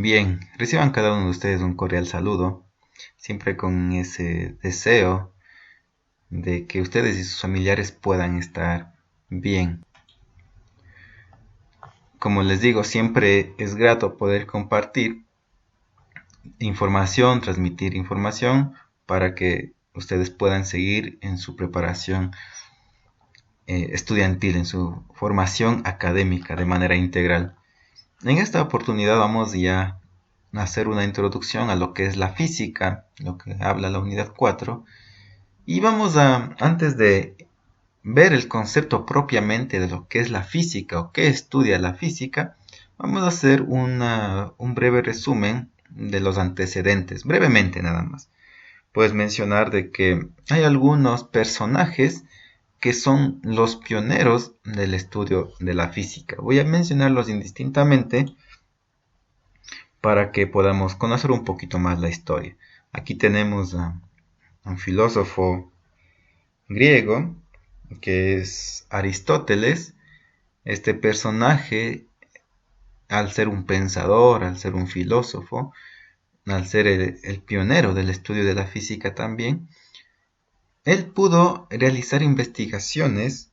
Bien, reciban cada uno de ustedes un cordial saludo, siempre con ese deseo de que ustedes y sus familiares puedan estar bien. Como les digo, siempre es grato poder compartir información, transmitir información para que ustedes puedan seguir en su preparación estudiantil, en su formación académica de manera integral. En esta oportunidad vamos ya a hacer una introducción a lo que es la física, lo que habla la unidad 4. Y vamos a, antes de ver el concepto propiamente de lo que es la física o qué estudia la física, vamos a hacer un breve resumen de los antecedentes, brevemente nada más. Puedes mencionar de que hay algunos personajes que son los pioneros del estudio de la física. Voy a mencionarlos indistintamente para que podamos conocer un poquito más la historia. Aquí tenemos a un filósofo griego que es Aristóteles. Este personaje, al ser un pensador, al ser un filósofo, al ser el pionero del estudio de la física también, él pudo realizar investigaciones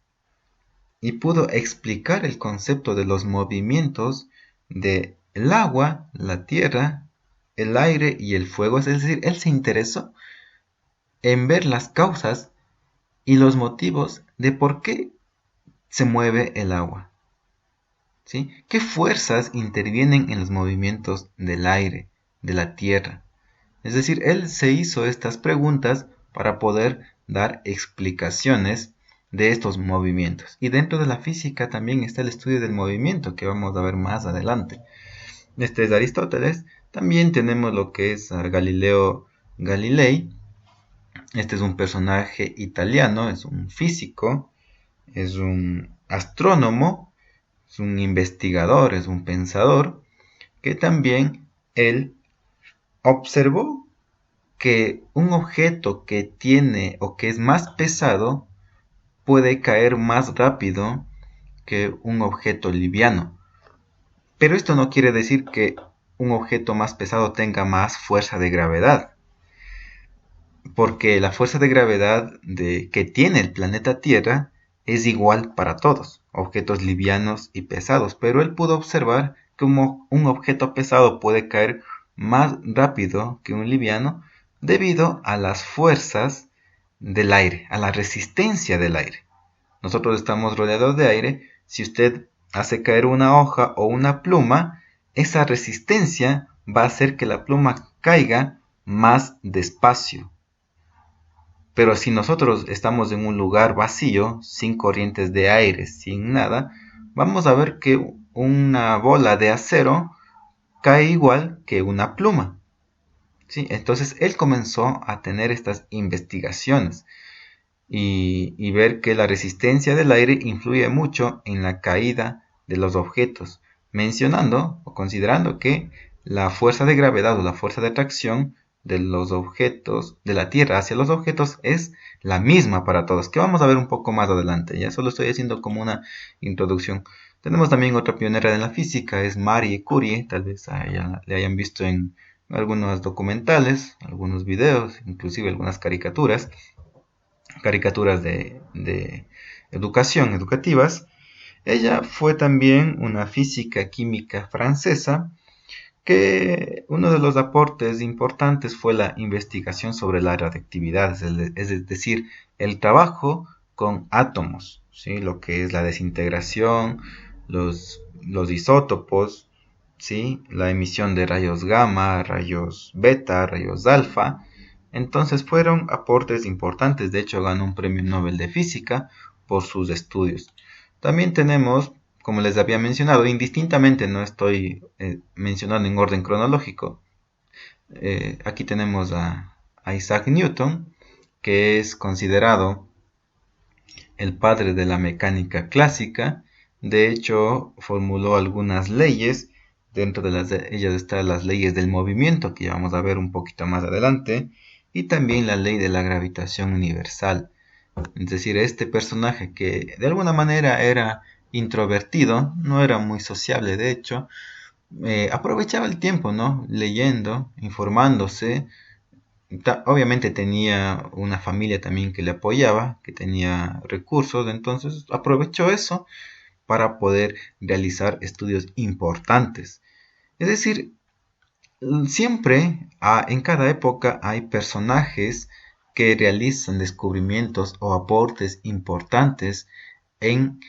y pudo explicar el concepto de los movimientos de el agua, la tierra, el aire y el fuego. Es decir, él se interesó en ver las causas y los motivos de por qué se mueve el agua. ¿Sí? ¿Qué fuerzas intervienen en los movimientos del aire, de la tierra? Es decir, él se hizo estas preguntas para poder dar explicaciones de estos movimientos. Y dentro de la física también está el estudio del movimiento, que vamos a ver más adelante. Este es Aristóteles. También tenemos lo que es Galileo Galilei. Este es un personaje italiano, es un físico, es un astrónomo, es un investigador, es un pensador, que también él observó que un objeto que tiene o que es más pesado puede caer más rápido que un objeto liviano. Pero esto no quiere decir que un objeto más pesado tenga más fuerza de gravedad, porque la fuerza de gravedad que tiene el planeta Tierra es igual para todos, objetos livianos y pesados, pero él pudo observar que un objeto pesado puede caer más rápido que un liviano debido a las fuerzas del aire, a la resistencia del aire. Nosotros estamos rodeados de aire. Si usted hace caer una hoja o una pluma, esa resistencia va a hacer que la pluma caiga más despacio. Pero si nosotros estamos en un lugar vacío, sin corrientes de aire, sin nada, vamos a ver que una bola de acero cae igual que una pluma. ¿Sí? Entonces él comenzó a tener estas investigaciones y ver que la resistencia del aire influye mucho en la caída de los objetos, mencionando o considerando que la fuerza de gravedad o la fuerza de atracción de los objetos, de la Tierra hacia los objetos, es la misma para todos, que vamos a ver un poco más adelante. Ya solo estoy haciendo como una introducción. Tenemos también otra pionera de la física, es Marie Curie. Tal vez le hayan visto en algunos documentales, algunos videos, inclusive algunas caricaturas de educación, educativas. Ella fue también una física química francesa, que uno de los aportes importantes fue la investigación sobre la radiactividad, es decir, el trabajo con átomos, ¿sí? Lo que es la desintegración, los isótopos, ¿sí? La emisión de rayos gamma, rayos beta, rayos alfa. Entonces fueron aportes importantes. De hecho, ganó un premio Nobel de Física por sus estudios. También tenemos, como les había mencionado, indistintamente, no estoy mencionando en orden cronológico. Aquí tenemos a Isaac Newton, que es considerado el padre de la mecánica clásica. De hecho, formuló algunas leyes. Dentro de ellas están las leyes del movimiento, que ya vamos a ver un poquito más adelante, y también la ley de la gravitación universal. Es decir, este personaje que de alguna manera era introvertido, no era muy sociable de hecho, aprovechaba el tiempo, ¿no? Leyendo, informándose. Obviamente tenía una familia también que le apoyaba, que tenía recursos, entonces aprovechó eso para poder realizar estudios importantes. Es decir, siempre en cada época hay personajes que realizan descubrimientos o aportes importantes en,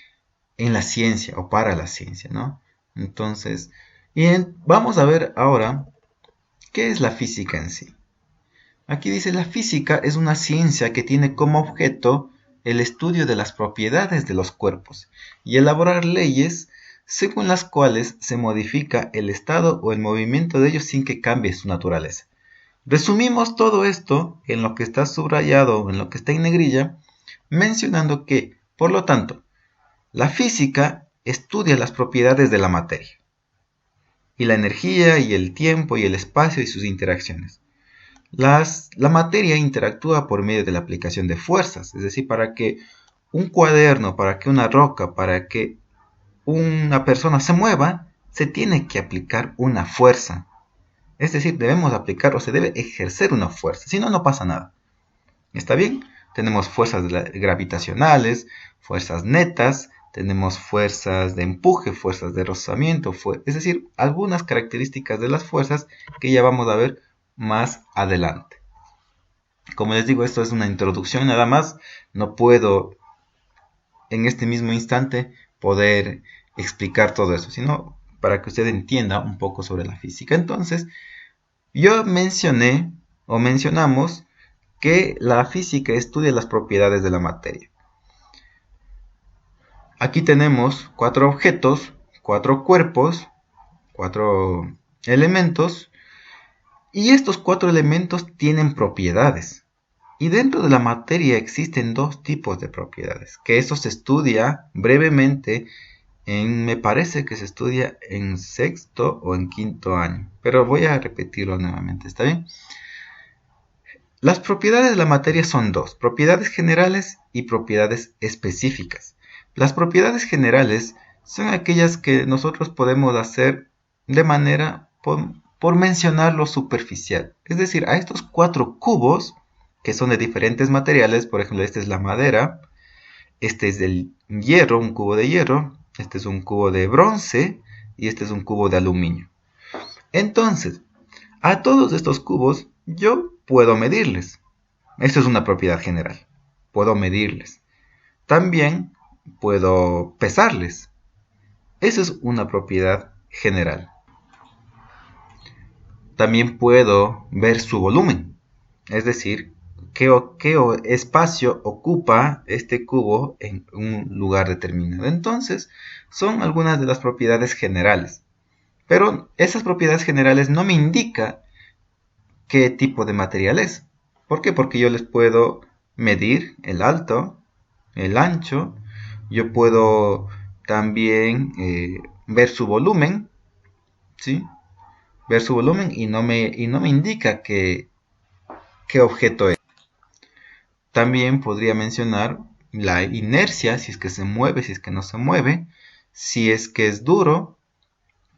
en la ciencia o para la ciencia, ¿no? Entonces, vamos a ver ahora qué es la física en sí. Aquí dice, la física es una ciencia que tiene como objeto el estudio de las propiedades de los cuerpos y elaborar leyes según las cuales se modifica el estado o el movimiento de ellos sin que cambie su naturaleza. Resumimos todo esto en lo que está subrayado, en lo que está en negrilla, mencionando que, por lo tanto, la física estudia las propiedades de la materia y la energía y el tiempo y el espacio y sus interacciones. La materia interactúa por medio de la aplicación de fuerzas, es decir, para que un cuaderno, para que una roca, para que una persona se mueva, se tiene que aplicar una fuerza. Es decir, debemos aplicar o se debe ejercer una fuerza, si no, no pasa nada. ¿Está bien? Tenemos fuerzas gravitacionales, fuerzas netas, tenemos fuerzas de empuje, fuerzas de rozamiento, es decir, algunas características de las fuerzas que ya vamos a ver más adelante. Como les digo, esto es una introducción nada más, no puedo en este mismo instante poder explicar todo eso, sino para que usted entienda un poco sobre la física. Entonces, yo mencionamos que la física estudia las propiedades de la materia. Aquí tenemos 4 objetos, 4 cuerpos, 4 elementos, y estos 4 elementos tienen propiedades. Y dentro de la materia existen 2 tipos de propiedades, que eso se estudia brevemente me parece que se estudia en sexto o en quinto año, pero voy a repetirlo nuevamente, ¿está bien? Las propiedades de la materia son 2, propiedades generales y propiedades específicas. Las propiedades generales son aquellas que nosotros podemos hacer de manera, por mencionarlo, superficial. Es decir, a estos 4 cubos, que son de diferentes materiales, por ejemplo, este es la madera, este es el hierro, un cubo de hierro, este es un cubo de bronce y este es un cubo de aluminio. Entonces, a todos estos cubos yo puedo medirles. Esto es una propiedad general. Puedo medirles. También puedo pesarles. Eso es una propiedad general. También puedo ver su volumen. Es decir, qué espacio ocupa este cubo en un lugar determinado. Entonces, son algunas de las propiedades generales. Pero esas propiedades generales no me indican qué tipo de material es. ¿Por qué? Porque yo les puedo medir el alto, el ancho, yo puedo también ver su volumen, ¿sí? Ver su volumen y no me indica qué objeto es. También podría mencionar la inercia, si es que se mueve, si es que no se mueve, si es que es duro,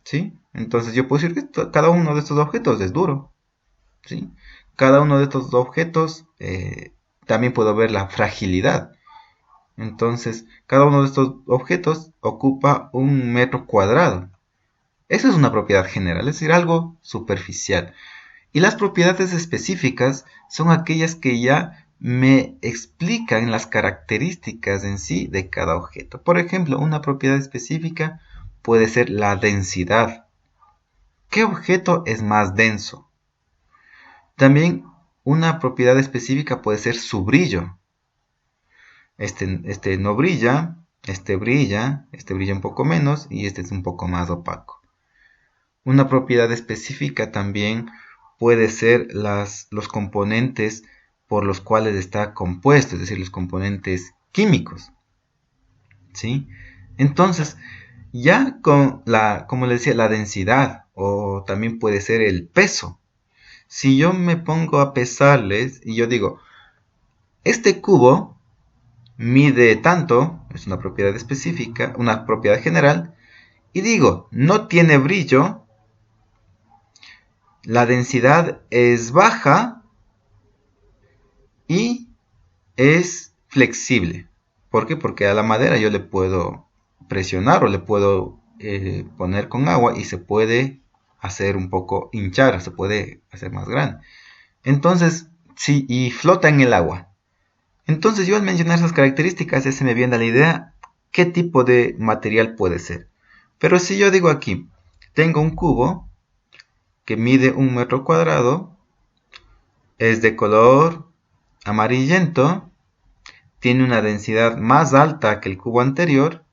¿sí? Entonces yo puedo decir que cada uno de estos objetos es duro, ¿sí? Cada uno de estos objetos también puedo ver la fragilidad. Entonces, cada uno de estos objetos ocupa 1 metro cuadrado. Eso es una propiedad general, es decir, algo superficial. Y las propiedades específicas son aquellas que ya me explican las características en sí de cada objeto. Por ejemplo, una propiedad específica puede ser la densidad. ¿Qué objeto es más denso? También una propiedad específica puede ser su brillo. Este no brilla, este brilla un poco menos y este es un poco más opaco. Una propiedad específica también puede ser los componentes por los cuales está compuesto, es decir, los componentes químicos, ¿sí? Entonces, ya con como les decía, la densidad o también puede ser el peso. Si yo me pongo a pesarles y yo digo, este cubo mide tanto, es una propiedad específica, una propiedad general, y digo, no tiene brillo, la densidad es baja y es flexible. ¿Por qué? Porque a la madera yo le puedo presionar o le puedo poner con agua y se puede hacer un poco hinchar, se puede hacer más grande. Entonces, sí, y flota en el agua. Entonces yo al mencionar esas características ya se me viene a la idea qué tipo de material puede ser. Pero si yo digo aquí, tengo un cubo que mide 1 metro cuadrado, es de color amarillento, tiene una densidad más alta que el cubo anterior,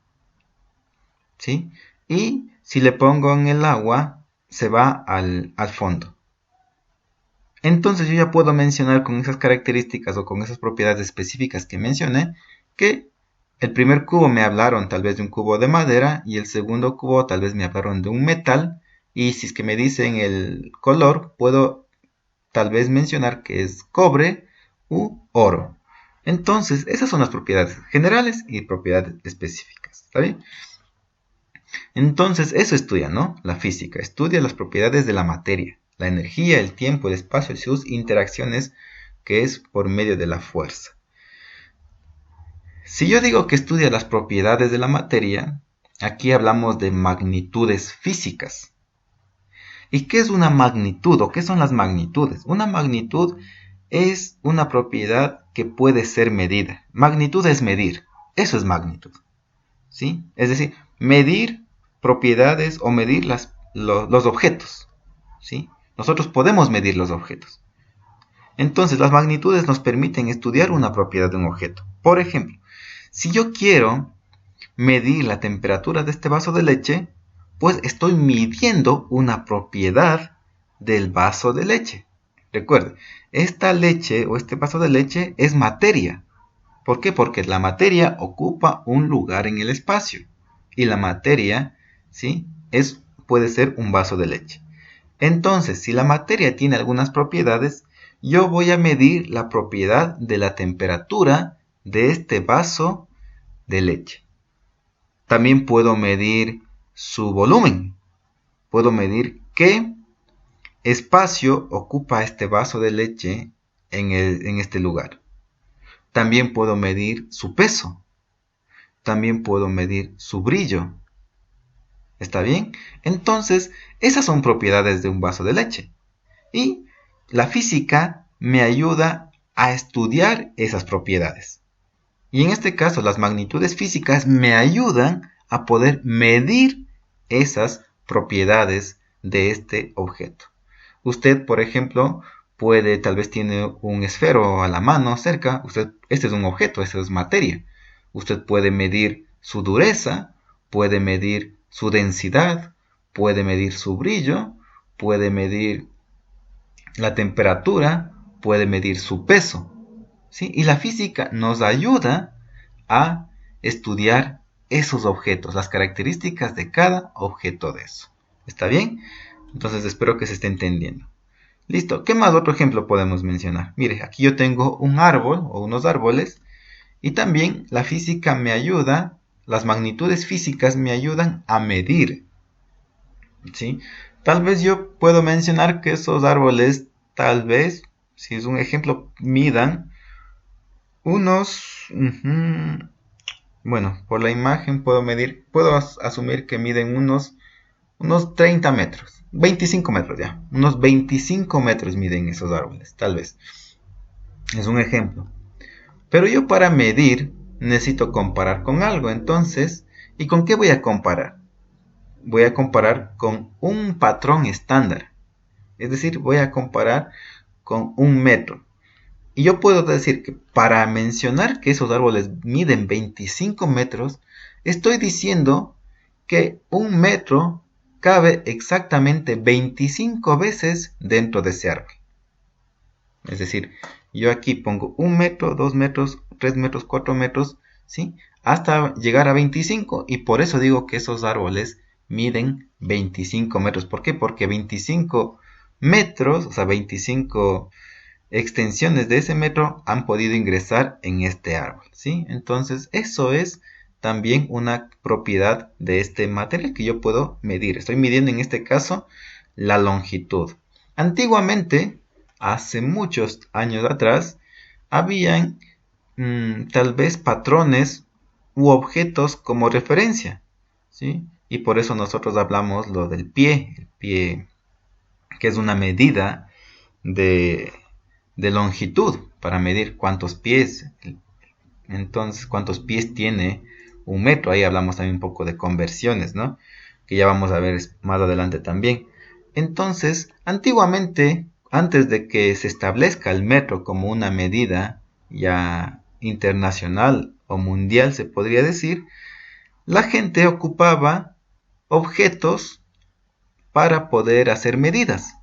¿sí? Y si le pongo en el agua, se va al fondo. Entonces yo ya puedo mencionar con esas características o con esas propiedades específicas que mencioné, que el primer cubo me hablaron tal vez de un cubo de madera y el segundo cubo tal vez me hablaron de un metal. Y si es que me dicen el color, puedo tal vez mencionar que es cobre u oro. Entonces, esas son las propiedades generales y propiedades específicas. ¿Está bien? Entonces, eso estudia, ¿no? La física. Estudia las propiedades de la materia, la energía, el tiempo, el espacio y sus interacciones, que es por medio de la fuerza. Si yo digo que estudia las propiedades de la materia, aquí hablamos de magnitudes físicas. ¿Y qué es una magnitud o qué son las magnitudes? Una magnitud es una propiedad que puede ser medida. Magnitud es medir. Eso es magnitud. ¿Sí? Es decir, medir propiedades o medir los objetos. ¿Sí? Nosotros podemos medir los objetos. Entonces, las magnitudes nos permiten estudiar una propiedad de un objeto. Por ejemplo, si yo quiero medir la temperatura de este vaso de leche, pues estoy midiendo una propiedad del vaso de leche. Recuerde, esta leche o este vaso de leche es materia. ¿Por qué? Porque la materia ocupa un lugar en el espacio. Y la materia, ¿sí? Puede ser un vaso de leche. Entonces, si la materia tiene algunas propiedades, yo voy a medir la propiedad de la temperatura de este vaso de leche. También puedo medir su volumen. Puedo medir qué espacio ocupa este vaso de leche en este lugar. También puedo medir su peso. También puedo medir su brillo. ¿Está bien? Entonces, esas son propiedades de un vaso de leche. Y la física me ayuda a estudiar esas propiedades. Y en este caso, las magnitudes físicas me ayudan a poder medir esas propiedades de este objeto. Usted, por ejemplo, tal vez tiene un esfero a la mano cerca. Este es un objeto, esto es materia. Usted puede medir su dureza, puede medir su densidad, puede medir su brillo, puede medir la temperatura, puede medir su peso. ¿Sí? Y la física nos ayuda a estudiar esos objetos, las características de cada objeto de eso. ¿Está bien? Entonces espero que se esté entendiendo. Listo. ¿Qué más otro ejemplo podemos mencionar? Mire, aquí yo tengo un árbol o unos árboles y también la física me ayuda, las magnitudes físicas me ayudan a medir. ¿Sí? Tal vez yo puedo mencionar que esos árboles, tal vez, si es un ejemplo, midan unos... bueno, por la imagen puedo asumir que miden unos 30 metros. 25 metros ya. Unos 25 metros miden esos árboles, tal vez. Es un ejemplo. Pero yo para medir necesito comparar con algo. Entonces, ¿y con qué voy a comparar? Voy a comparar con un patrón estándar. Es decir, voy a comparar con 1 metro. Y yo puedo decir que para mencionar que esos árboles miden 25 metros, estoy diciendo que 1 metro cabe exactamente 25 veces dentro de ese árbol. Es decir, yo aquí pongo 1 metro, 2 metros, 3 metros, 4 metros, ¿sí? Hasta llegar a 25, y por eso digo que esos árboles miden 25 metros. ¿Por qué? Porque 25 metros, o sea, 25 extensiones de ese metro han podido ingresar en este árbol, ¿sí? Entonces, eso es también una propiedad de este material que yo puedo medir. Estoy midiendo en este caso la longitud. Antiguamente, hace muchos años atrás, habían tal vez patrones u objetos como referencia, ¿sí? Y por eso nosotros hablamos lo del pie, el pie que es una medida de, de longitud para medir cuántos pies, entonces cuántos pies tiene un metro. Ahí hablamos también un poco de conversiones, ¿no? Que ya vamos a ver más adelante también. Entonces, antiguamente, antes de que se establezca el metro como una medida ya internacional o mundial, se podría decir, la gente ocupaba objetos para poder hacer medidas.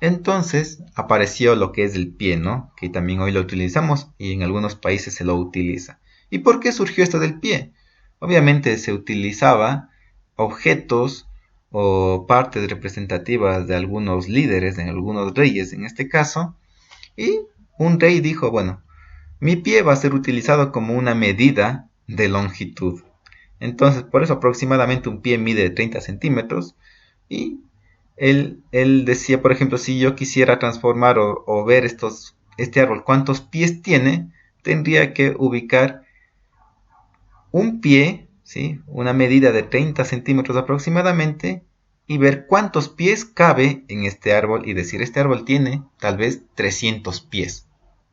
Entonces apareció lo que es el pie, ¿no? Que también hoy lo utilizamos y en algunos países se lo utiliza. ¿Y por qué surgió esto del pie? Obviamente se utilizaba objetos o partes representativas de algunos líderes, de algunos reyes en este caso, y un rey dijo, bueno, mi pie va a ser utilizado como una medida de longitud. Entonces, por eso aproximadamente un pie mide 30 centímetros y él decía, por ejemplo, si yo quisiera transformar o ver este árbol, cuántos pies tiene, tendría que ubicar un pie, ¿sí? Una medida de 30 centímetros aproximadamente, y ver cuántos pies cabe en este árbol y decir, este árbol tiene tal vez 300 pies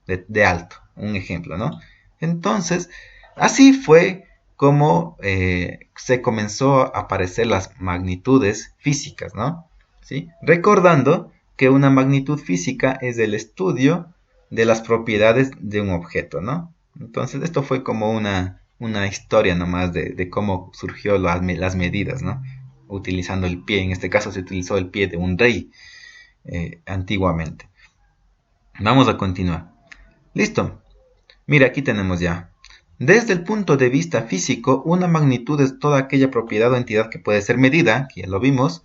de alto, un ejemplo, ¿no? Entonces, así fue como se comenzó a aparecer las magnitudes físicas, ¿no? ¿Sí? Recordando que una magnitud física es el estudio de las propiedades de un objeto, ¿no? Entonces, esto fue como una historia nomás de cómo surgió las medidas, ¿no? Utilizando el pie, en este caso se utilizó el pie de un rey antiguamente. Vamos a continuar. Listo. Mira, aquí tenemos ya. Desde el punto de vista físico, una magnitud es toda aquella propiedad o entidad que puede ser medida, que ya lo vimos,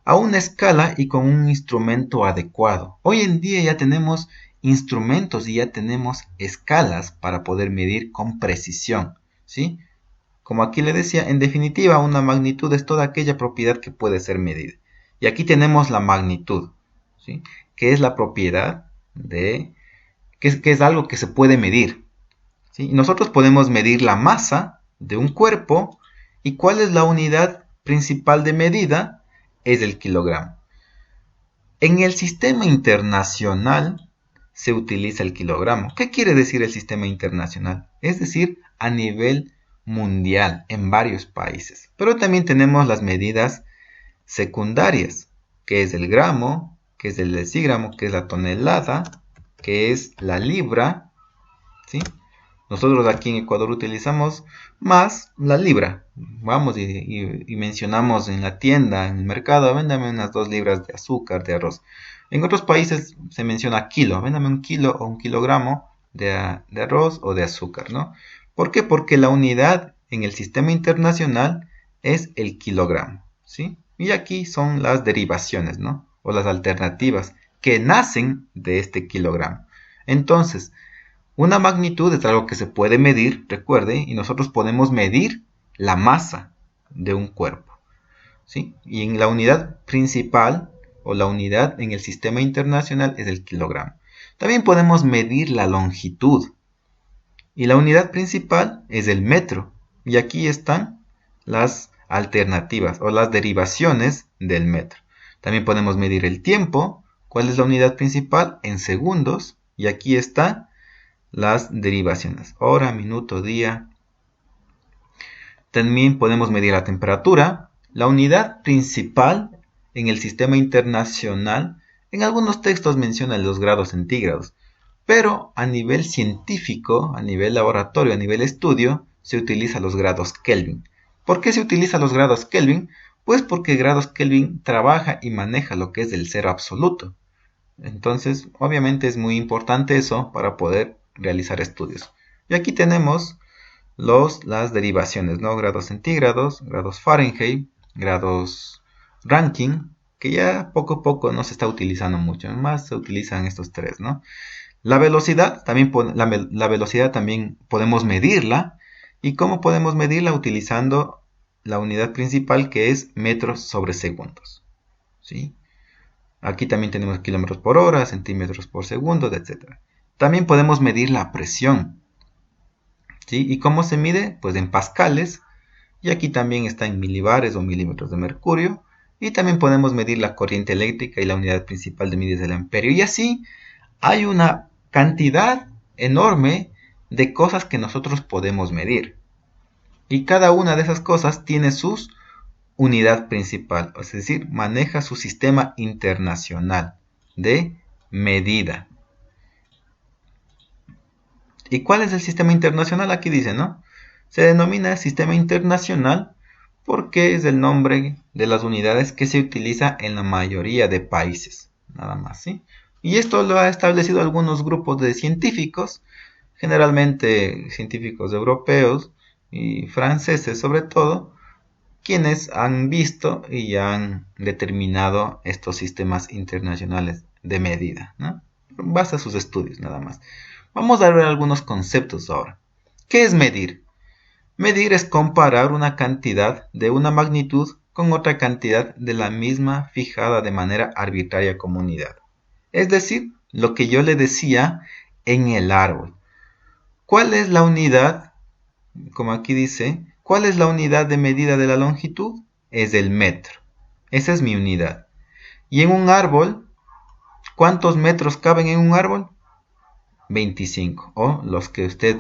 a una escala y con un instrumento adecuado. Hoy en día ya tenemos instrumentos y ya tenemos escalas para poder medir con precisión, ¿sí? Como aquí le decía, en definitiva, una magnitud es toda aquella propiedad que puede ser medida. Y aquí tenemos la magnitud, ¿sí? Que es la propiedad que es algo que se puede medir, ¿sí? Y nosotros podemos medir la masa de un cuerpo y cuál es la unidad principal de medida, es el kilogramo. En el sistema internacional se utiliza el kilogramo. ¿Qué quiere decir el sistema internacional? Es decir, a nivel mundial, en varios países. Pero también tenemos las medidas secundarias, que es el gramo, que es el decígramo, que es la tonelada, que es la libra, ¿sí? Nosotros aquí en Ecuador utilizamos más la libra. Vamos y mencionamos en la tienda, en el mercado, véndame unas 2 libras de azúcar, de arroz. En otros países se menciona kilo, véndame un kilo o un kilogramo de arroz o de azúcar, ¿no? ¿Por qué? Porque la unidad en el sistema internacional es el kilogramo, ¿sí? Y aquí son las derivaciones, ¿no? O las alternativas que nacen de este kilogramo. Entonces, una magnitud es algo que se puede medir, recuerde, y nosotros podemos medir la masa de un cuerpo, ¿sí? Y en la unidad principal o la unidad en el sistema internacional es el kilogramo. También podemos medir la longitud y la unidad principal es el metro. Y aquí están las alternativas o las derivaciones del metro. También podemos medir el tiempo. ¿Cuál es la unidad principal? En segundos. Y aquí está las derivaciones, hora, minuto, día. También podemos medir la temperatura. La unidad principal en el sistema internacional, en algunos textos menciona los grados centígrados, pero a nivel científico, a nivel laboratorio, a nivel estudio, se utiliza los grados Kelvin. ¿Por qué se utiliza los grados Kelvin? Pues porque grados Kelvin trabaja y maneja lo que es el cero absoluto. Entonces, obviamente es muy importante eso para poder realizar estudios. Y aquí tenemos las derivaciones, ¿no? Grados centígrados, grados Fahrenheit, grados Rankine, que ya poco a poco no se está utilizando mucho, más se utilizan estos tres, ¿no? La velocidad también podemos medirla. ¿Y cómo podemos medirla? Utilizando la unidad principal, que es metros sobre segundos, ¿sí? Aquí también tenemos kilómetros por hora, centímetros por segundo, etc. También podemos medir la presión, ¿sí? ¿Y cómo se mide? Pues en pascales. Y aquí también está en milibares o milímetros de mercurio. Y también podemos medir la corriente eléctrica y la unidad principal de medida es el amperio. Y así hay una cantidad enorme de cosas que nosotros podemos medir. Y cada una de esas cosas tiene su unidad principal, es decir, maneja su sistema internacional de medida. ¿Y cuál es el sistema internacional? Aquí dice, ¿no? Se denomina sistema internacional porque es el nombre de las unidades que se utiliza en la mayoría de países, nada más, ¿sí? Y esto lo ha establecido algunos grupos de científicos, generalmente científicos europeos y franceses sobre todo, quienes han visto y han determinado estos sistemas internacionales de medida, ¿no? En base a sus estudios, nada más. Vamos a ver algunos conceptos ahora. ¿Qué es medir? Medir es comparar una cantidad de una magnitud con otra cantidad de la misma fijada de manera arbitraria como unidad. Es decir, lo que yo le decía en el árbol. ¿Cuál es la unidad? Como aquí dice, ¿cuál es la unidad de medida de la longitud? Es el metro. Esa es mi unidad. Y en un árbol, ¿cuántos metros caben en un árbol? 25, o los que usted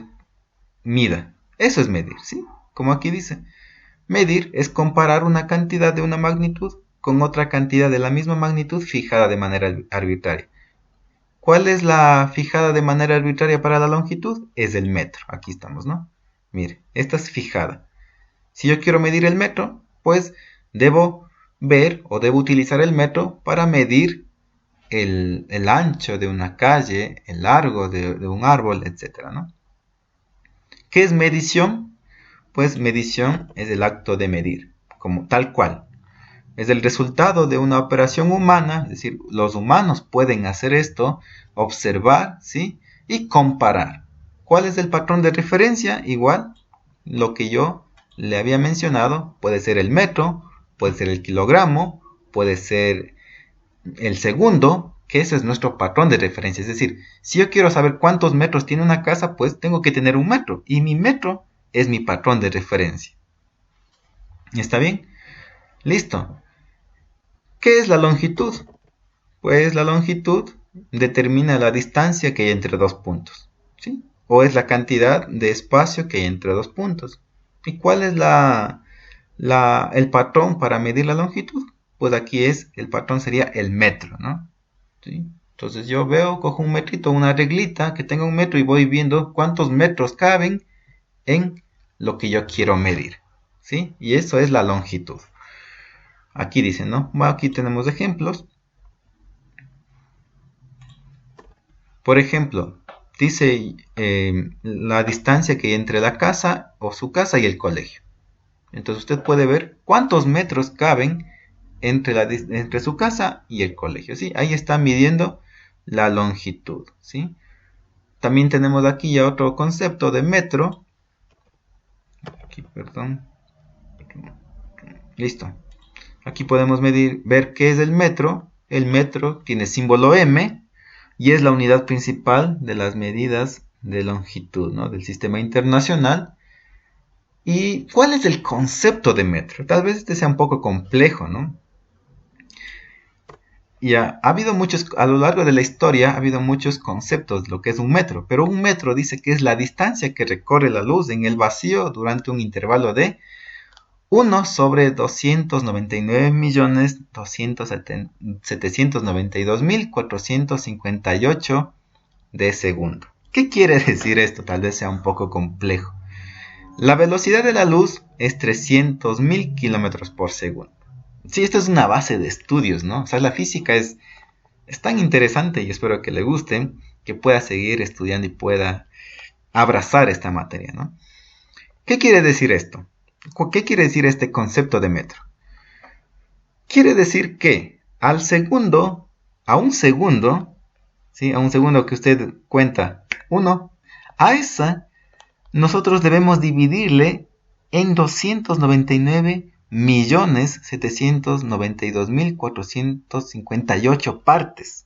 mida. Eso es medir, ¿sí? Como aquí dice. Medir es comparar una cantidad de una magnitud con otra cantidad de la misma magnitud fijada de manera arbitraria. ¿Cuál es la fijada de manera arbitraria para la longitud? Es el metro. Aquí estamos, ¿no? Mire, esta es fijada. Si yo quiero medir el metro, pues debo ver o debo utilizar el metro para medir el ancho de una calle, el largo de un árbol, etc., ¿no? ¿Qué es medición? Pues medición es el acto de medir, como tal cual. Es el resultado de una operación humana, es decir, los humanos pueden hacer esto, observar, ¿sí? Y comparar. ¿Cuál es el patrón de referencia? Igual, lo que yo le había mencionado, puede ser el metro, puede ser el kilogramo, puede ser el segundo, que ese es nuestro patrón de referencia. Es decir, si yo quiero saber cuántos metros tiene una casa, pues tengo que tener un metro. Y mi metro es mi patrón de referencia. ¿Está bien? Listo. ¿Qué es la longitud? Pues la longitud determina la distancia que hay entre dos puntos, ¿sí? O es la cantidad de espacio que hay entre dos puntos. ¿Y cuál es el patrón para medir la longitud? Pues aquí el patrón sería el metro, ¿no? ¿Sí? Entonces yo cojo un metrito, una reglita que tenga un metro y voy viendo cuántos metros caben en lo que yo quiero medir, ¿sí? Y eso es la longitud. Aquí dice, ¿no? Aquí tenemos ejemplos. Por ejemplo, dice la distancia que hay entre la casa o su casa y el colegio. Entonces usted puede ver cuántos metros caben entre su casa y el colegio, ¿sí? Ahí está midiendo la longitud, ¿sí? También tenemos aquí ya otro concepto de metro. Aquí, perdón. Listo. Aquí podemos ver qué es el metro. El metro tiene símbolo M y es la unidad principal de las medidas de longitud, ¿no? Del sistema internacional. ¿Y cuál es el concepto de metro? Tal vez este sea un poco complejo, ¿no? Ya, a lo largo de la historia ha habido muchos conceptos de lo que es un metro, pero un metro dice que es la distancia que recorre la luz en el vacío durante un intervalo de 1 sobre 299.792.458 de segundo. ¿Qué quiere decir esto? Tal vez sea un poco complejo. La velocidad de la luz es 300.000 kilómetros por segundo. Sí, esto es una base de estudios, ¿no? O sea, la física es tan interesante y espero que le guste, que pueda seguir estudiando y pueda abrazar esta materia, ¿no? ¿Qué quiere decir esto? ¿Qué quiere decir este concepto de metro? Quiere decir que a un segundo, ¿sí? A un segundo que usted cuenta 1, a esa nosotros debemos dividirle en 299 4.792.458 partes.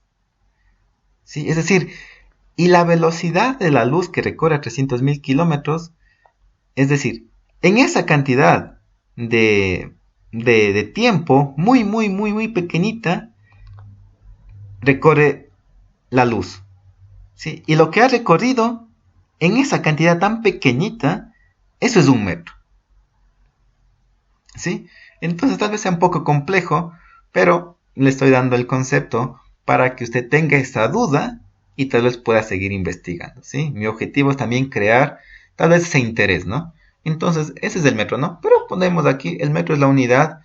¿Sí? Es decir, y la velocidad de la luz que recorre 300.000 kilómetros, es decir, en esa cantidad de tiempo muy pequeñita, recorre la luz. ¿Sí? Y lo que ha recorrido en esa cantidad tan pequeñita, eso es 1 metro. ¿Sí? Entonces tal vez sea un poco complejo, pero le estoy dando el concepto para que usted tenga esa duda y tal vez pueda seguir investigando. ¿Sí? Mi objetivo es también crear tal vez ese interés, ¿no? Entonces ese es el metro, ¿no? Pero ponemos aquí, el metro es la unidad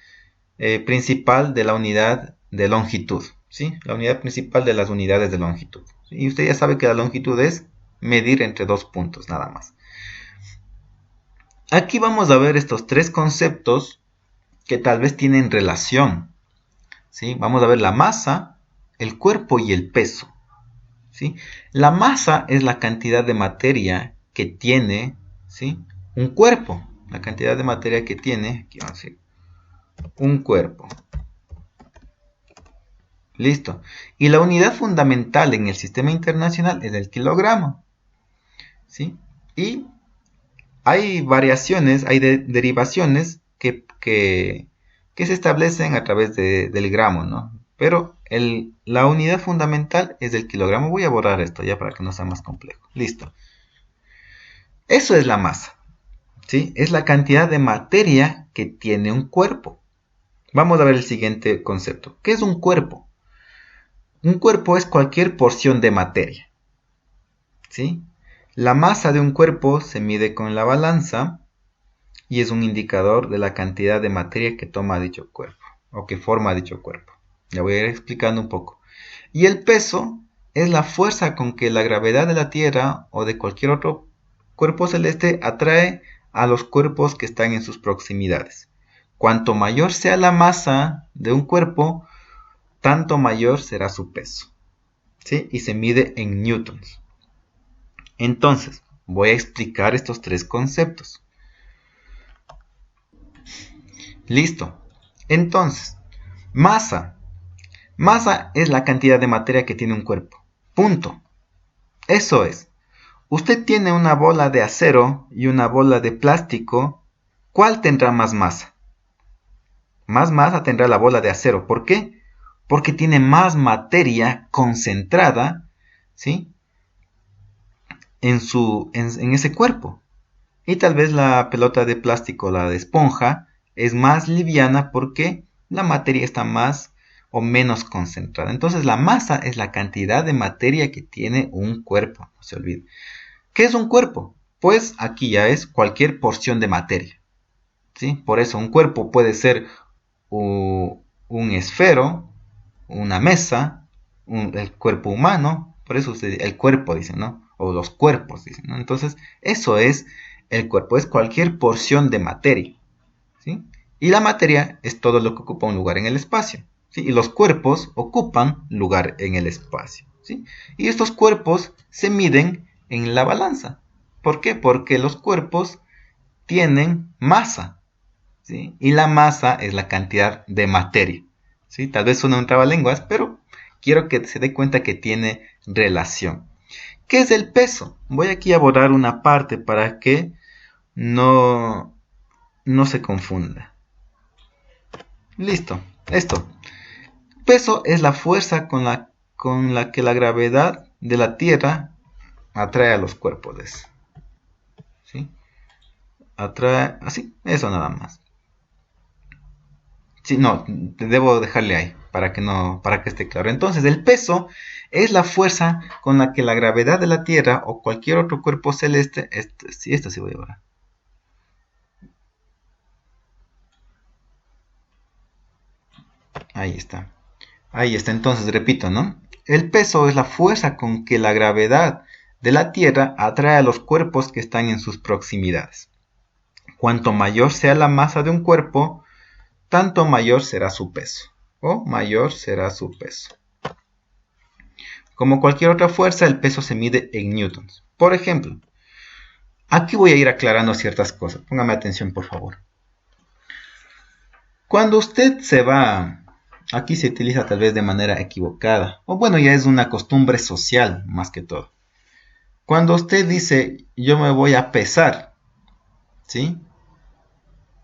principal de la unidad de longitud. ¿Sí? La unidad principal de las unidades de longitud. ¿Sí? Y usted ya sabe que la longitud es medir entre 2 puntos, nada más. Aquí vamos a ver estos 3 conceptos que tal vez tienen relación. ¿Sí? Vamos a ver la masa, el cuerpo y el peso. ¿Sí? La masa es la cantidad de materia que tiene, ¿sí?, un cuerpo. La cantidad de materia que tiene, aquí vamos a decir, un cuerpo. Listo. Y la unidad fundamental en el sistema internacional es el kilogramo. ¿Sí? Y hay variaciones, hay derivaciones que se establecen a través del gramo, ¿no? Pero la unidad fundamental es el kilogramo. Voy a borrar esto ya para que no sea más complejo. Listo. Eso es la masa. ¿Sí? Es la cantidad de materia que tiene un cuerpo. Vamos a ver el siguiente concepto. ¿Qué es un cuerpo? Un cuerpo es cualquier porción de materia. ¿Sí? La masa de un cuerpo se mide con la balanza y es un indicador de la cantidad de materia que toma dicho cuerpo o que forma dicho cuerpo. Ya voy a ir explicando un poco. Y el peso es la fuerza con que la gravedad de la Tierra o de cualquier otro cuerpo celeste atrae a los cuerpos que están en sus proximidades. Cuanto mayor sea la masa de un cuerpo, tanto mayor será su peso. ¿Sí? Y se mide en newtons. Entonces, voy a explicar estos 3 conceptos. Listo. Entonces, masa. Masa es la cantidad de materia que tiene un cuerpo. Punto. Eso es. Usted tiene una bola de acero y una bola de plástico. ¿Cuál tendrá más masa? Más masa tendrá la bola de acero. ¿Por qué? Porque tiene más materia concentrada, ¿sí?, en ese cuerpo. Y tal vez la pelota de plástico, la de esponja, es más liviana porque la materia está más o menos concentrada. Entonces la masa es la cantidad de materia que tiene un cuerpo. No se olvide. ¿Qué es un cuerpo? Pues aquí ya es cualquier porción de materia. ¿Sí? Por eso un cuerpo puede ser un esfero, una mesa, el cuerpo humano. Por eso el cuerpo dicen, ¿no? O los cuerpos dicen, ¿no? Entonces eso es el cuerpo, es cualquier porción de materia. ¿Sí? Y la materia es todo lo que ocupa un lugar en el espacio. ¿Sí? Y los cuerpos ocupan lugar en el espacio. ¿Sí? Y estos cuerpos se miden en la balanza. ¿Por qué? Porque los cuerpos tienen masa. ¿Sí? Y la masa es la cantidad de materia. ¿Sí? Tal vez suena un trabalenguas, pero quiero que se dé cuenta que tiene relación. ¿Qué es el peso? Voy aquí a borrar una parte para que no se confunda. Listo. Esto. Peso es la fuerza con la que la gravedad de la Tierra atrae a los cuerpos. ¿Sí? Atrae así. Eso nada más. Sí, no, debo dejarle ahí para que esté claro. Entonces, el peso es la fuerza con la que la gravedad de la Tierra o cualquier otro cuerpo celeste, esto sí voy a borrar. Ahí está. Ahí está. Entonces, repito, ¿no? El peso es la fuerza con que la gravedad de la Tierra atrae a los cuerpos que están en sus proximidades. Cuanto mayor sea la masa de un cuerpo, tanto mayor será su peso. O mayor será su peso. Como cualquier otra fuerza, el peso se mide en newtons. Por ejemplo, aquí voy a ir aclarando ciertas cosas. Póngame atención, por favor. Cuando usted se va, aquí se utiliza tal vez de manera equivocada, o bueno, ya es una costumbre social más que todo. Cuando usted dice, yo me voy a pesar, ¿sí?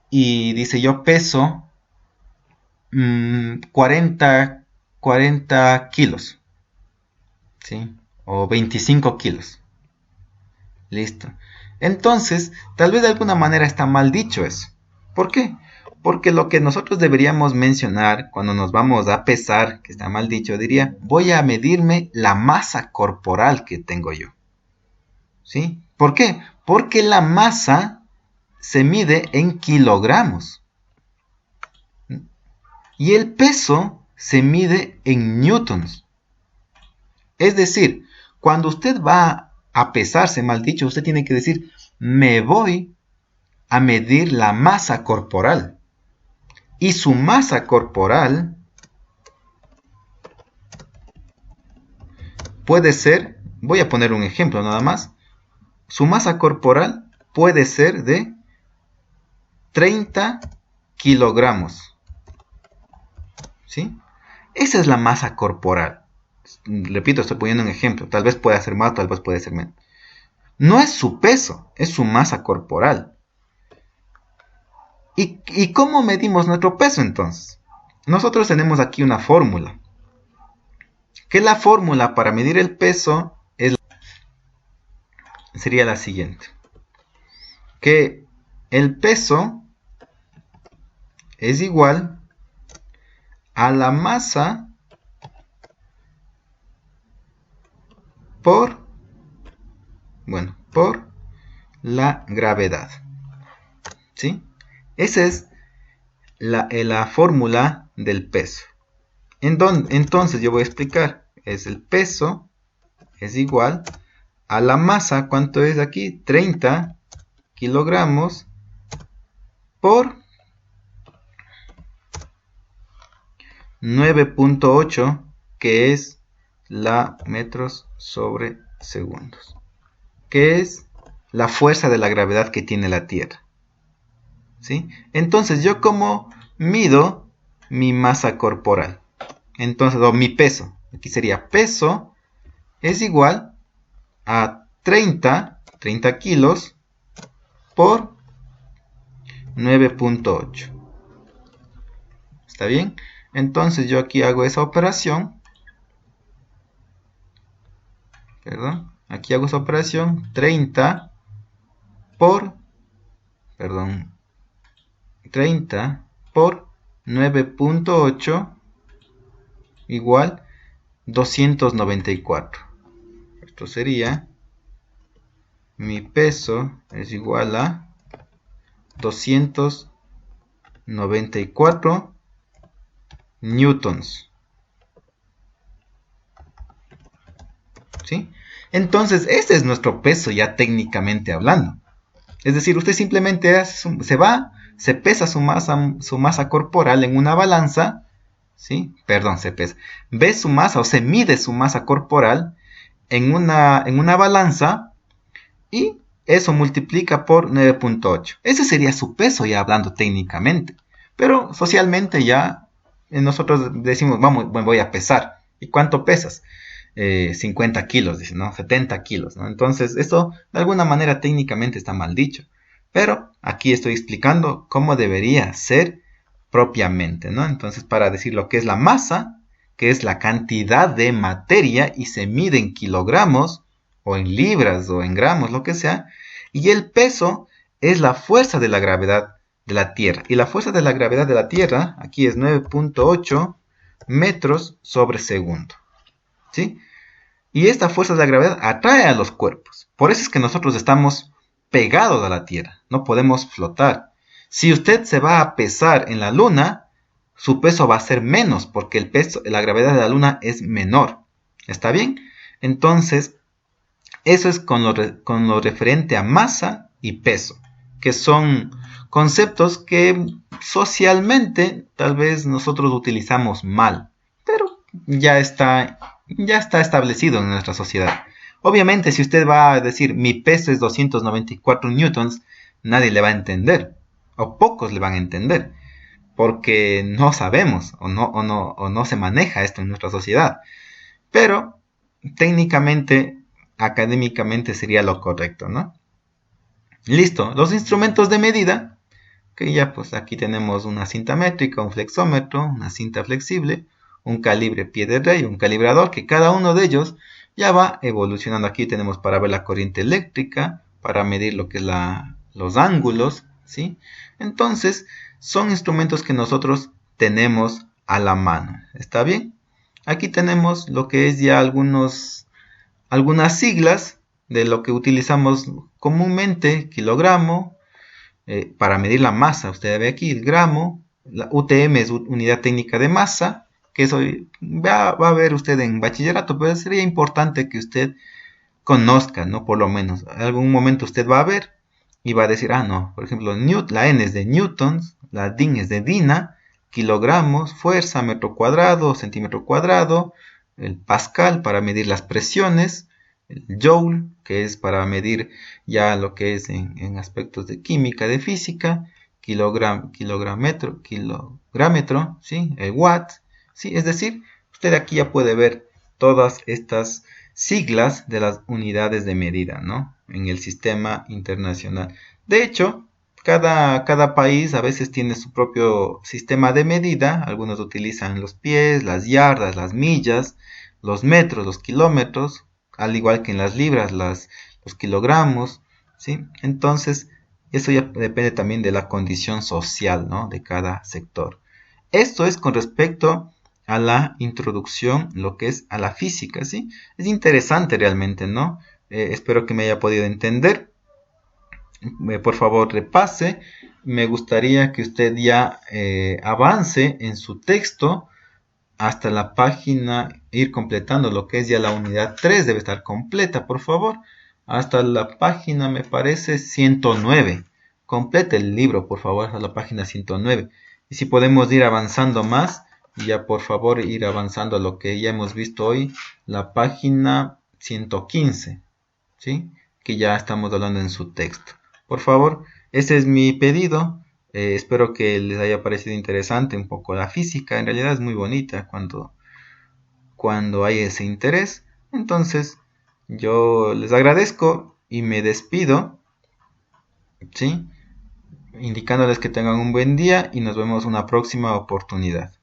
Y dice, yo peso 40 kilos, ¿sí? O 25 kilos. Listo. Entonces, tal vez de alguna manera está mal dicho eso. ¿Por qué? Porque lo que nosotros deberíamos mencionar cuando nos vamos a pesar, que está mal dicho, diría, voy a medirme la masa corporal que tengo yo. ¿Sí? ¿Por qué? Porque la masa se mide en kilogramos. Y el peso se mide en newtons. Es decir, cuando usted va a pesarse, mal dicho, usted tiene que decir, me voy a medir la masa corporal. Y su masa corporal puede ser, voy a poner un ejemplo nada más, su masa corporal puede ser de 30 kilogramos. ¿Sí? Esa es la masa corporal. Repito, estoy poniendo un ejemplo. Tal vez pueda ser más, tal vez puede ser menos. No es su peso, es su masa corporal. ¿Y cómo medimos nuestro peso entonces? Nosotros tenemos aquí una fórmula. Que la fórmula para medir el peso sería la siguiente. Que el peso es igual a la masa por la gravedad. ¿Sí? Esa es la fórmula del peso. Entonces yo voy a explicar. Es el peso es igual a la masa. ¿Cuánto es aquí? 30 kilogramos por 9.8, que es la metros sobre segundos, que es la fuerza de la gravedad que tiene la Tierra. ¿Sí? Entonces, yo como mido mi masa corporal, entonces, o mi peso, aquí sería peso es igual a 30 kilos por 9.8. ¿Está bien? Entonces yo aquí hago esa operación. Perdón. Aquí hago esa operación. 30 por 9.8 igual 294. Esto sería, mi peso es igual a 294 newtons. ¿Sí? Entonces, este es nuestro peso ya técnicamente hablando. Es decir, usted simplemente se pesa su masa corporal en una balanza, ¿sí? Perdón, ve su masa o se mide su masa corporal en una balanza y eso multiplica por 9.8. Ese sería su peso ya hablando técnicamente. Pero socialmente ya nosotros decimos, vamos, voy a pesar. ¿Y cuánto pesas? 50 kilos, dice, ¿no? 70 kilos, ¿no? Entonces, eso de alguna manera técnicamente está mal dicho. Pero aquí estoy explicando cómo debería ser propiamente, ¿no? Entonces, para decir lo que es la masa, que es la cantidad de materia y se mide en kilogramos, o en libras, o en gramos, lo que sea, y el peso es la fuerza de la gravedad de la Tierra. Y la fuerza de la gravedad de la Tierra, aquí es 9.8 metros sobre segundo. ¿Sí? Y esta fuerza de la gravedad atrae a los cuerpos. Por eso es que nosotros estamos pegados a la Tierra. No podemos flotar. Si usted se va a pesar en la Luna, su peso va a ser menos porque la gravedad de la Luna es menor. ¿Está bien? Entonces, eso es con lo referente a masa y peso, que son conceptos que socialmente tal vez nosotros utilizamos mal, pero ya está establecido en nuestra sociedad. Obviamente, si usted va a decir mi peso es 294 newtons, nadie le va a entender, o pocos le van a entender. porque no sabemos o no se maneja esto en nuestra sociedad. Pero técnicamente, académicamente sería lo correcto, ¿no? Listo, los instrumentos de medida, que ya pues aquí tenemos una cinta métrica, un flexómetro, una cinta flexible, un calibre pie de rey, un calibrador, que cada uno de ellos ya va evolucionando. Aquí tenemos para ver la corriente eléctrica, para medir lo que es los ángulos, ¿sí? Entonces, son instrumentos que nosotros tenemos a la mano, ¿está bien? Aquí tenemos lo que es ya algunas siglas de lo que utilizamos comúnmente: kilogramo, para medir la masa. Usted ve aquí el gramo, la UTM es unidad técnica de masa, que eso va a ver usted en bachillerato, pero sería importante que usted conozca, ¿no? Por lo menos, en algún momento usted va a ver y va a decir, ah, no, por ejemplo, la N es de newtons, la DIN es de dina, kilogramos, fuerza, metro cuadrado, centímetro cuadrado, el pascal para medir las presiones, el joule, que es para medir ya lo que es en aspectos de química, de física, kilográmetro, ¿sí? El watt, ¿sí? Es decir, usted aquí ya puede ver todas estas siglas de las unidades de medida, ¿no? En el sistema internacional. De hecho, cada país a veces tiene su propio sistema de medida. Algunos utilizan los pies, las yardas, las millas, los metros, los kilómetros, al igual que en las libras, los kilogramos, ¿sí? Entonces, eso ya depende también de la condición social, ¿no? De cada sector. Esto es con respecto a la introducción, lo que es a la física, ¿sí? Es interesante realmente, ¿no? Espero que me haya podido entender. Por favor, repase. Me gustaría que usted ya avance en su texto hasta la página, ir completando lo que es ya la unidad 3, debe estar completa, por favor. Hasta la página, me parece, 109. Complete el libro, por favor, hasta la página 109. Y si podemos ir avanzando más, ya por favor ir avanzando a lo que ya hemos visto hoy, la página 115, ¿sí? Que ya estamos hablando en su texto. Por favor, ese es mi pedido. Espero que les haya parecido interesante un poco la física. En realidad es muy bonita cuando hay ese interés. Entonces, yo les agradezco y me despido, ¿sí? Indicándoles que tengan un buen día y nos vemos una próxima oportunidad.